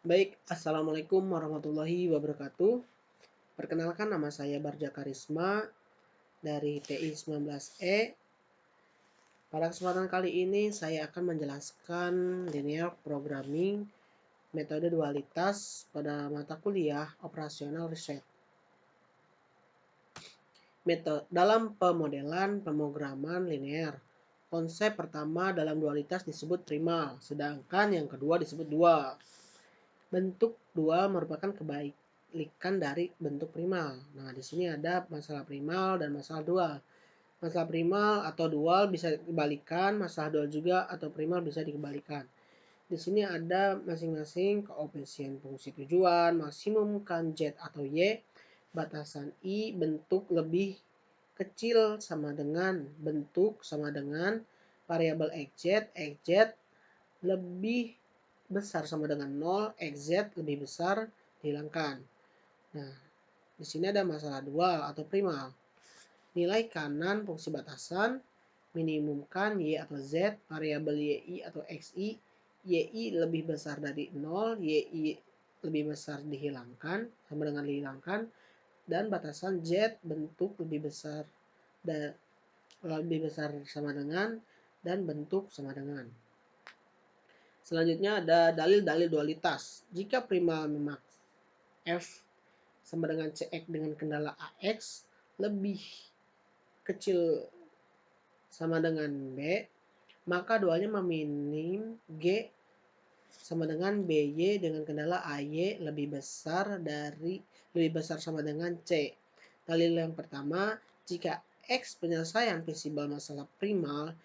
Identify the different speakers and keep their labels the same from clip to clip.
Speaker 1: Baik, Assalamualaikum warahmatullahi wabarakatuh. Perkenalkan, nama saya Barja Karisma dari TI 19E. Pada kesempatan kali ini saya akan menjelaskan linear programming metode dualitas pada mata kuliah operasional riset. Dalam pemodelan pemrograman linear, konsep pertama dalam dualitas disebut primal, sedangkan yang kedua disebut dual. Bentuk dual merupakan kebalikan dari bentuk primal. Nah, di sini ada masalah primal dan masalah dual. Masalah primal atau dual bisa dikebalikan, masalah dual juga atau primal bisa dikebalikan. Di sini ada masing-masing koefisien fungsi tujuan, maksimum kan Z atau Y, batasan I, bentuk lebih kecil sama dengan bentuk sama dengan variabel xz lebih besar sama dengan 0, xz lebih besar dihilangkan. Nah, di sini ada masalah dual atau primal. Nilai kanan fungsi batasan, minimumkan y atau z, variabel yi atau xi, yi lebih besar dari 0, yi lebih besar dihilangkan, sama dengan dihilangkan, dan batasan z bentuk lebih besar sama dengan dan bentuk sama dengan. Selanjutnya ada dalil-dalil dualitas. Jika primal memang f sama dengan cx dengan kendala ax lebih kecil sama dengan b, maka dualnya meminim g sama dengan by dengan kendala ay lebih besar sama dengan c. Dalil yang pertama, jika x penyelesaian visible masalah primal,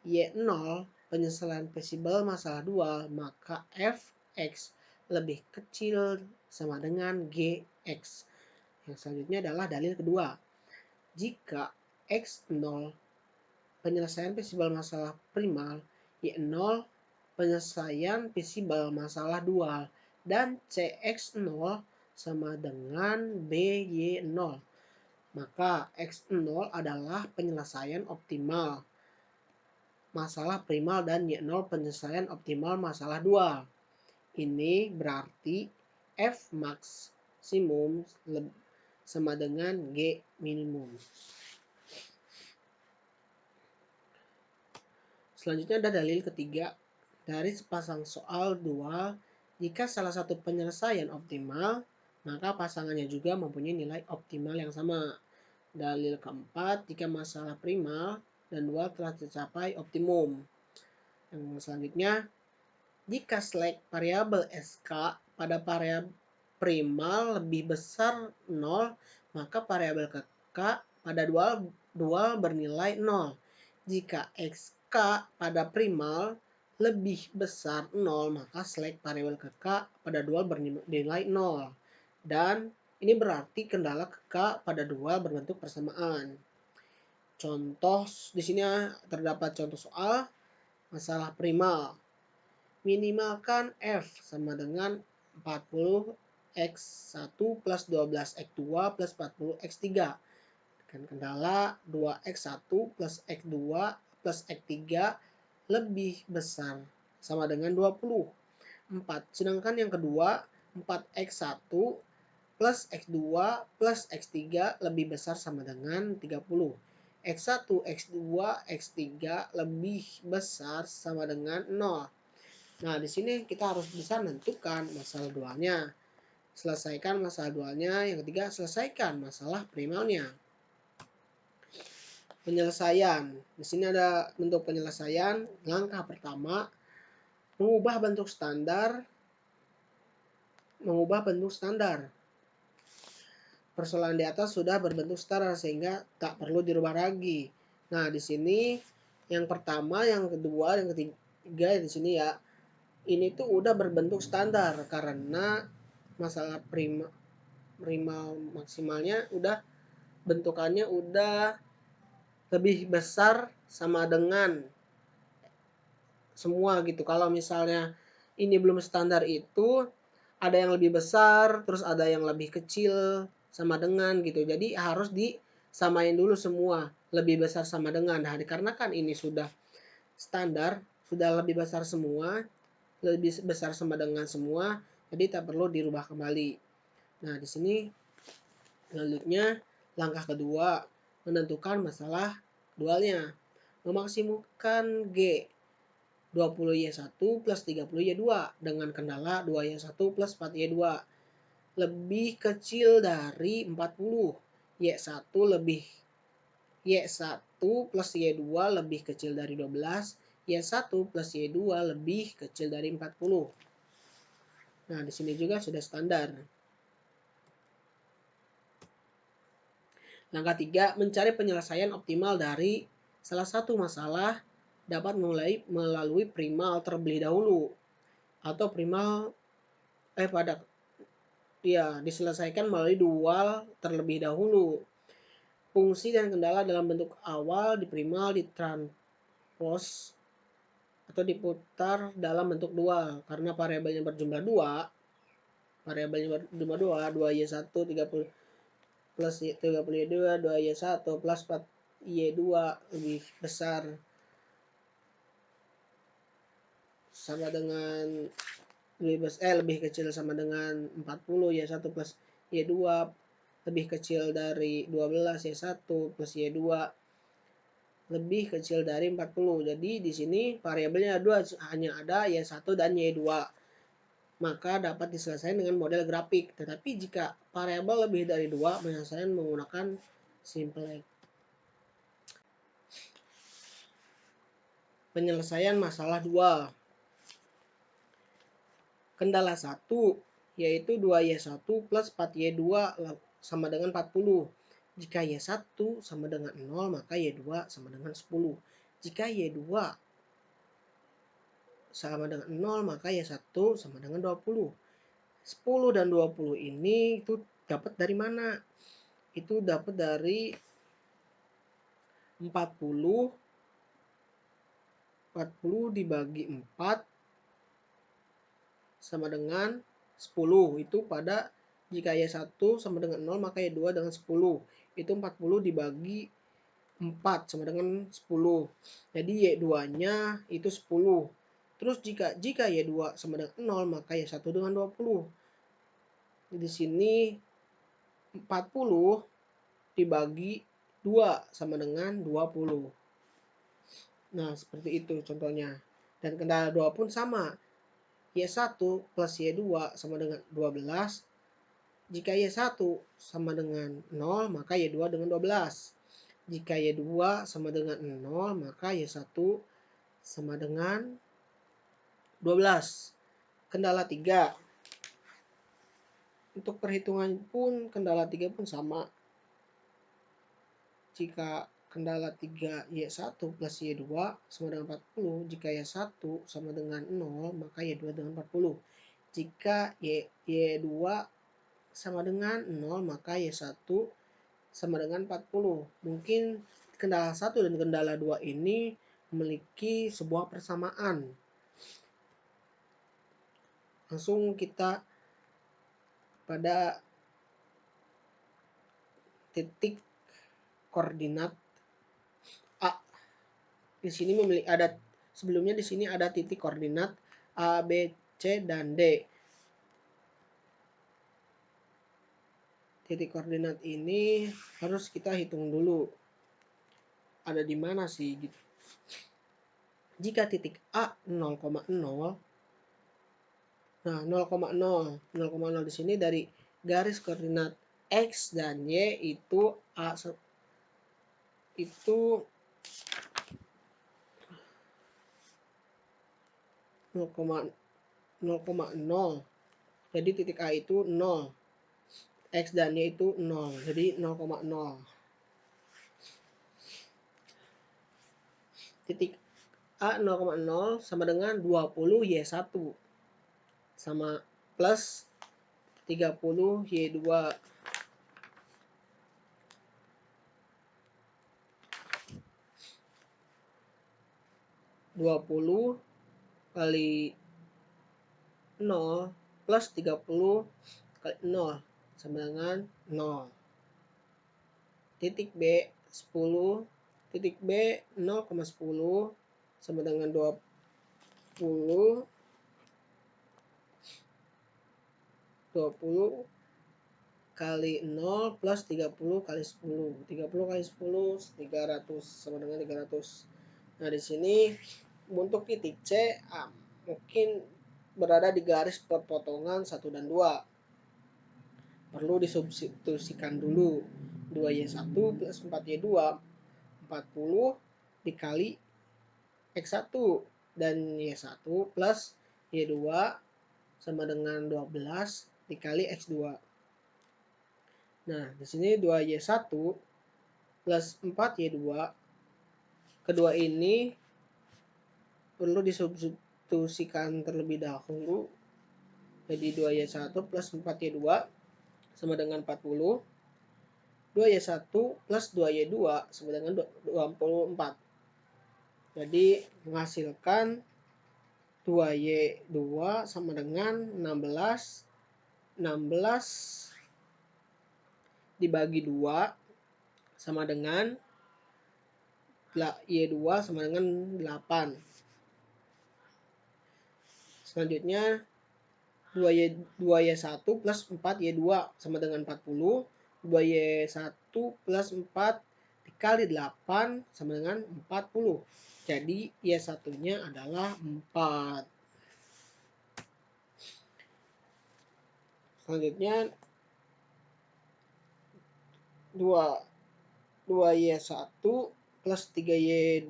Speaker 1: y0 penyelesaian visible masalah dual, maka fx lebih kecil sama dengan gx. Yang selanjutnya adalah dalil kedua. Jika x0 penyelesaian visible masalah primal, y0 penyelesaian visible masalah dual, dan cx0 sama dengan by0, maka x0 adalah penyelesaian optimal masalah primal dan y0 penyelesaian optimal masalah dual. Ini berarti f maksimum sama dengan g minimum. Selanjutnya ada dalil ketiga. Dari sepasang soal dual, jika salah satu penyelesaian optimal, maka pasangannya juga mempunyai nilai optimal yang sama. Dalil keempat, jika masalah primal dan dual telah tercapai optimum. Yang selanjutnya, jika slack variabel sk pada variabel primal lebih besar 0, maka variabel k pada dual bernilai 0. Jika xk pada primal lebih besar 0, maka slack variabel k pada dual bernilai 0. Dan ini berarti kendala k pada dual berbentuk persamaan. Contoh di sini terdapat contoh soal masalah primal. Minimalkan f sama dengan 40x1 plus 12x2 plus 40x3. Dengan kendala 2x1 plus x2 plus x3 lebih besar sama dengan 20. 4. Sedangkan yang kedua 4x1 plus x2 plus x3 lebih besar sama dengan 30. x1, x2, x3 lebih besar sama dengan 0. Nah, di sini kita harus bisa menentukan masalah dualnya. Selesaikan masalah dualnya. Yang ketiga, selesaikan masalah primalnya. Penyelesaian. Di sini ada bentuk penyelesaian. Langkah pertama, mengubah bentuk standar. Persoalan di atas sudah berbentuk standar sehingga tak perlu dirubah lagi. Nah, di sini yang pertama, yang kedua, yang ketiga di sini ya. Ini tuh udah berbentuk standar karena masalah primal maksimalnya udah bentukannya udah lebih besar sama dengan semua gitu. Kalau misalnya ini belum standar itu ada yang lebih besar, terus ada yang lebih kecil sama dengan gitu. Jadi harus disamain dulu semua, lebih besar sama dengan. Nah, dikarenakan ini sudah standar, sudah lebih besar semua, lebih besar sama dengan semua, Jadi tak perlu dirubah kembali. Nah, di sini selanjutnya langkah kedua, menentukan masalah dualnya. Memaksimumkan G 20Y1 plus 30Y2 dengan kendala 2Y1 plus 4Y2 lebih kecil dari 40. Y1 lebih Y1 plus Y2 lebih kecil dari 12. Y1 plus Y2 lebih kecil dari 40. Nah, di sini juga sudah standar. Langkah 3, mencari penyelesaian optimal dari salah satu masalah dapat melalui primal terlebih dahulu atau primal diselesaikan melalui dual terlebih dahulu. Fungsi dan kendala dalam bentuk awal di primal ditranspos atau diputar dalam bentuk dual karena variabelnya berjumlah 2Y1 30 plus 30Y2 2Y1 plus 4Y2 lebih besar sama dengan lebih kecil sama dengan 40. Y1 plus Y2 lebih kecil dari 12. Y1 plus Y2 lebih kecil dari 40. Jadi di sini variabelnya hanya ada Y1 dan Y2. Maka dapat diselesaikan dengan model grafik. Tetapi jika variabel lebih dari 2, penyelesaian menggunakan simplex. Penyelesaian masalah dual. Kendala 1 yaitu 2Y1 plus 4Y2 sama dengan 40. Jika Y1 sama dengan 0, maka Y2 sama dengan 10. Jika Y2 sama dengan 0, maka Y1 sama dengan 20. 10 dan 20 ini itu dapat dari mana? Itu dapat dari 40 dibagi 4 sama dengan 10. Itu pada jika Y1 sama dengan 0, maka Y2 dengan 10. Itu 40 dibagi 4 sama dengan 10. Jadi Y2-nya itu 10. Terus jika Y2 sama dengan 0, maka Y1 dengan 20. Di sini 40 dibagi 2 sama dengan 20. Nah, seperti itu contohnya. Dan kendala 2 pun sama. Y1 plus Y2 sama dengan 12. Jika Y1 sama dengan 0, maka Y2 dengan 12. Jika Y2 sama dengan 0, maka Y1 sama dengan 12. Kendala 3. Untuk perhitungan pun kendala 3 pun sama. Jika kendala 3 Y1 plus Y2 sama dengan 40. Jika Y1 sama dengan 0, maka Y2 dengan 40. Jika Y2 sama dengan 0, maka Y1 sama dengan 40. Mungkin kendala 1 dan kendala 2 ini memiliki sebuah persamaan. Langsung kita pada titik koordinat A. Di sini sebelumnya di sini ada titik koordinat A, B, C dan D. Titik koordinat ini harus kita hitung dulu. Ada di mana sih gitu. Jika titik A 0,0, nah 0,0 di sini dari garis koordinat X dan Y itu A itu 0,0. Jadi titik A itu 0. X dan Y itu 0. Jadi 0,0. Titik A 0,0 sama dengan 20 Y1 sama plus 30 Y2. 20 kali 0 plus 30 kali 0 sama dengan 0. Titik B 10. Titik B 0,10 sama dengan 20 20 kali 0 plus 30 kali 10. 30 kali 10 300 sama dengan 300. Nah, di sini untuk titik C mungkin berada di garis perpotongan 1 dan 2. Perlu disubstitusikan dulu. 2Y1 plus 4Y2 40 dikali X1 dan Y1 plus Y2 sama dengan 12 dikali X2. Nah, di sini 2Y1 plus 4Y2, kedua ini perlu disubstitusikan terlebih dahulu. Jadi 2Y1 plus 4Y2 sama dengan 40. 2Y1 plus 2Y2 sama dengan 24. Jadi menghasilkan 2Y2 sama dengan 16. 16 dibagi 2 sama dengan Y2 sama dengan 8. Selanjutnya 2Y1 plus 4Y2 sama dengan 40. 2Y1 plus 4 dikali 8 sama dengan 40. Jadi Y1-nya adalah 4. Selanjutnya 2Y1 plus 3Y2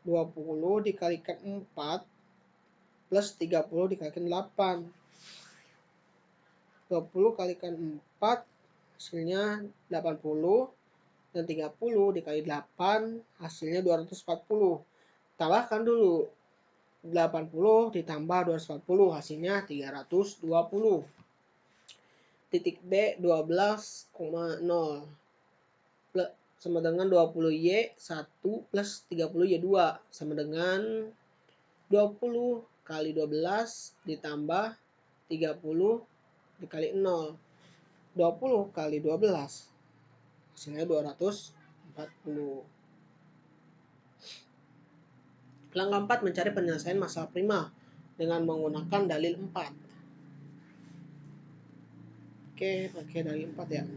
Speaker 1: 20 dikalikan 4 plus 30 dikalikan 8. 20 kalikan 4 hasilnya 80 dan 30 dikali 8 hasilnya 240. Tambahkan dulu 80 ditambah 240 hasilnya 320. Titik D 12,0 sama dengan 20Y1 plus 30Y2 sama dengan 20 kali 12 ditambah 30 dikali 0. 20 kali 12 hasilnya 240. Langkah 4 mencari penyelesaian masalah prima dengan menggunakan dalil 4. Oke, pakai dalil 4 ya.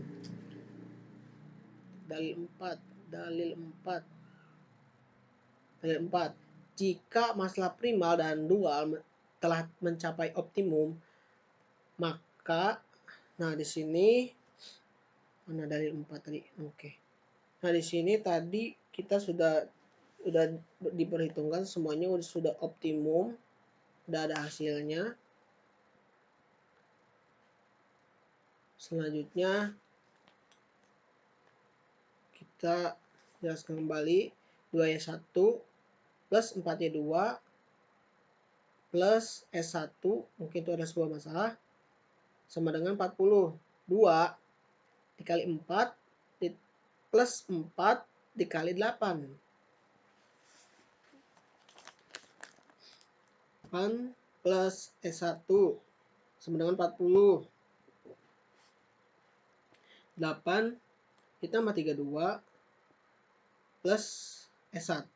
Speaker 1: Dalil 4. Jika masalah primal dan dual telah mencapai optimum, maka di sini mana dalil 4 tadi? Oke. Nah, di sini tadi kita sudah diperhitungkan semuanya sudah optimum, udah ada hasilnya. Selanjutnya kita jelaskan kembali 2Y1 plus 4Y2 plus S1, mungkin itu ada sebuah masalah, sama dengan 40. 2 dikali 4 plus 4 dikali 8. 8 plus S1 sama dengan 40. 8 ditambah 32 plus S1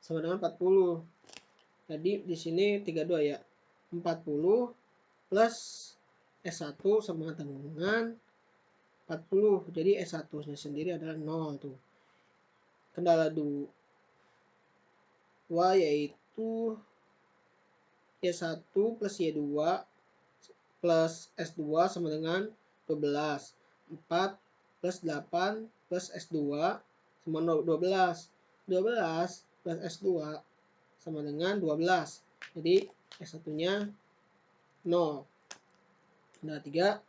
Speaker 1: sama dengan 40. Jadi di sini 32 ya. 40 plus S1 sama dengan 40. Jadi S1-nya sendiri adalah 0 tuh. Kendala 2 yaitu Y1 plus Y2 plus S2 sama dengan 12. 4 plus 8 plus S2 sama 12. 12 plus S2 sama dengan 12. Jadi S1-nya 0. Nah, 3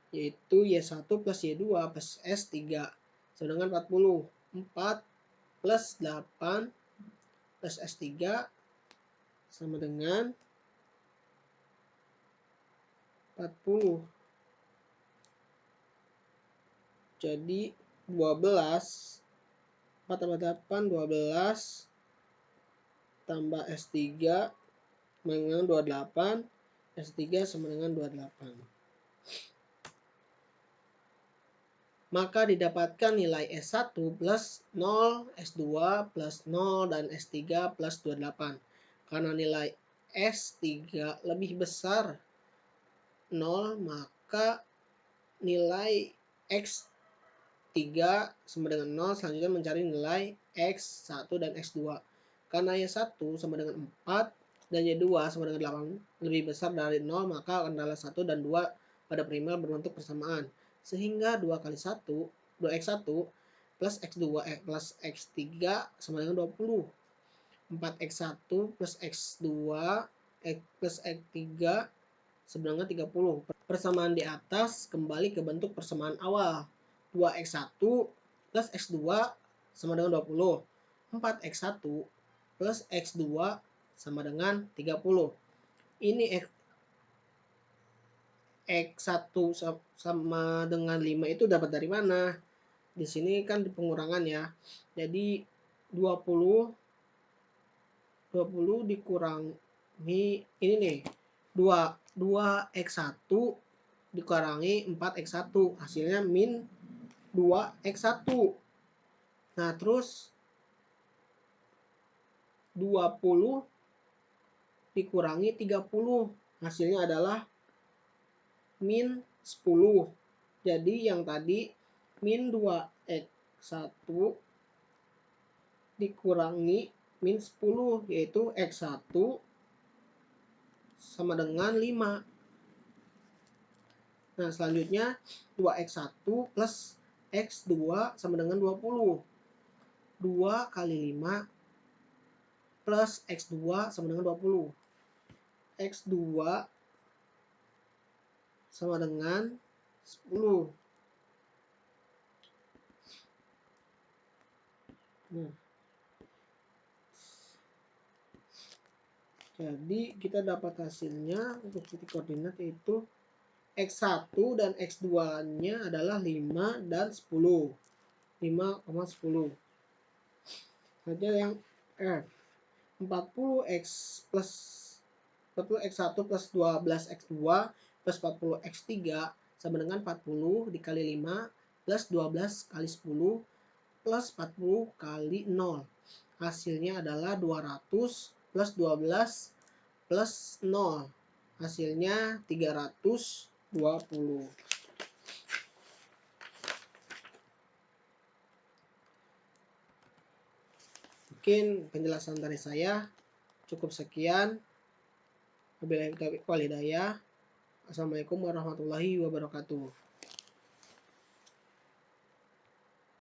Speaker 1: yaitu Y1 plus Y2 plus S3 sama dengan 40. 4 plus 8 plus S3 sama dengan 40. Jadi 12 4 tambah 8 12 tambah S3 sama dengan 28. S3 sama dengan 28. Maka didapatkan nilai S1 plus 0, S2 plus 0, dan S3 plus 28. Karena nilai S3 lebih besar 0, maka nilai X3 sama dengan 0, selanjutnya mencari nilai X1 dan X2. Karena Y1 sama dengan 4 dan Y2 sama dengan 8 lebih besar dari 0, maka adalah 1 dan 2 pada primal berbentuk persamaan. Sehingga 2 kali 1, 2X1 plus X2 plus X3 sama dengan 20. 4X1 plus X2 plus X3 sama dengan 30. Persamaan di atas kembali ke bentuk persamaan awal. 2X1 plus X2 sama dengan 20. 4X1 plus X2 sama dengan 30. Ini X1 sama dengan 5 itu dapat dari mana? Di sini kan di pengurangan ya. Jadi 20 dikurangi ini nih. 2X1 dikurangi 4X1, hasilnya min 2X1. Nah, terus 20 dikurangi 30, hasilnya adalah min 10. Jadi yang tadi min 2X1 dikurangi min 10, yaitu X1 sama dengan 5. Nah, selanjutnya 2X1 plus X2 sama dengan 20. 2 kali 5 plus X2 sama dengan 20. X2 sama dengan 10. Nah, jadi kita dapat hasilnya untuk titik koordinat yaitu X1 dan X2-nya adalah 5 dan 10. 5,10. Saja yang F. 40X plus 40X1 plus 12X2 plus 40X3 sama dengan 40 dikali 5 plus 12 kali 10 plus 40 kali 0. Hasilnya adalah 200 plus 12 plus 0. Hasilnya 320. Mungkin penjelasan dari saya cukup sekian. Wabillahi taufiq wal hidayah. Assalamualaikum warahmatullahi wabarakatuh.